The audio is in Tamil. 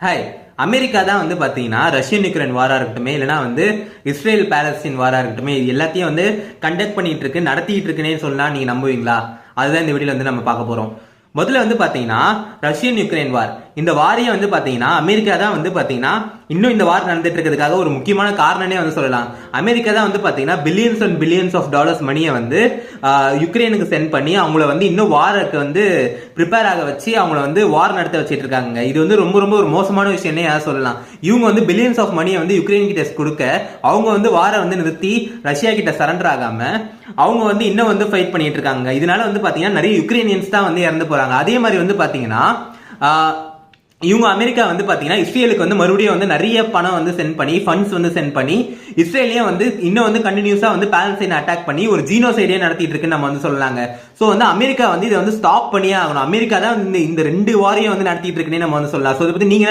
ஹாய். அமெரிக்கா தான் வந்து பாத்தீங்கன்னா ரஷ்யன் யுக்ரைன் வாரா இருக்கட்டும், இல்லைன்னா வந்து இஸ்ரேல் பாலஸ்தீன் வாரா இருக்கட்டும், இது எல்லாத்தையும் வந்து கண்டக்ட் பண்ணிட்டு இருக்கு, நடத்திட்டு இருக்குன்னே சொல்லலாம். நீங்க நம்புவீங்களா? அதுதான் இந்த வீடியோல வந்து நம்ம பார்க்க போறோம். முதல்ல வந்து பாத்தீங்கன்னா ரஷ்யன் யுக்ரைன் வார், இந்த வாரியை வந்து பாத்தீங்கன்னா அமெரிக்கா தான் வந்து பாத்தீங்கன்னா இன்னும் இந்த வார் நடந்துட்டு இருக்கிறதுக்காக ஒரு முக்கியமான காரணனே வந்து சொல்லலாம். அமெரிக்கா தான் வந்து பாத்தீங்கன்னா billions and billions of dollars மணியை வந்து யுக்ரைனுக்கு சென்ட் பண்ணி அவங்கள வந்து இன்னும் வாருக்கு வந்து ப்ரிப்பேர் ஆக வச்சு அவங்கள வந்து வார் நடத்த வச்சிட்டு இருக்காங்க. இது வந்து ரொம்ப ரொம்ப ஒரு மோசமான விஷயம்னே யாரும் சொல்லலாம். இவங்க வந்து பில்லியன்ஸ் ஆஃப் மணியை வந்து யுக்ரைன் கிட்ட கொடுக்க அவங்க வந்து வாரை வந்து நிறுத்தி ரஷ்யா கிட்ட சரண்டர் ஆகாம அவங்க வந்து இன்னும் வந்து ஃபைட் பண்ணிட்டு இருக்காங்க. இதனால வந்து பாத்தீங்கன்னா நிறைய யுக்ரைனியன்ஸ் தான் வந்து இறந்து போறாங்க. அதே மாதிரி வந்து பாத்தீங்கன்னா இவங்க அமெரிக்கா வந்து பாத்தீங்கன்னா இஸ்ரேலுக்கு வந்து மறுபடியும் வந்து நிறைய பணம் வந்து சென்ட் பண்ணி ஃபண்ட்ஸ் வந்து சென்ட் பண்ணி இஸ்ரேலையும் வந்து இன்னும் வந்து கண்டினியூஸா வந்து பாலஸ்தீனை அட்டாக் பண்ணி ஒரு ஜீனோசைடே நடத்திட்டு இருக்குன்னு நம்ம வந்து சொல்லலாங்க. சோ வந்து அமெரிக்கா வந்து இதை வந்து ஸ்டாப் பண்ணியே ஆகணும். அமெரிக்கா தான் இந்த ரெண்டு வாரையும் வந்து நடத்திட்டு இருக்குன்னு நம்ம வந்து சொல்லலாம். சோ இதை பத்தி நீங்க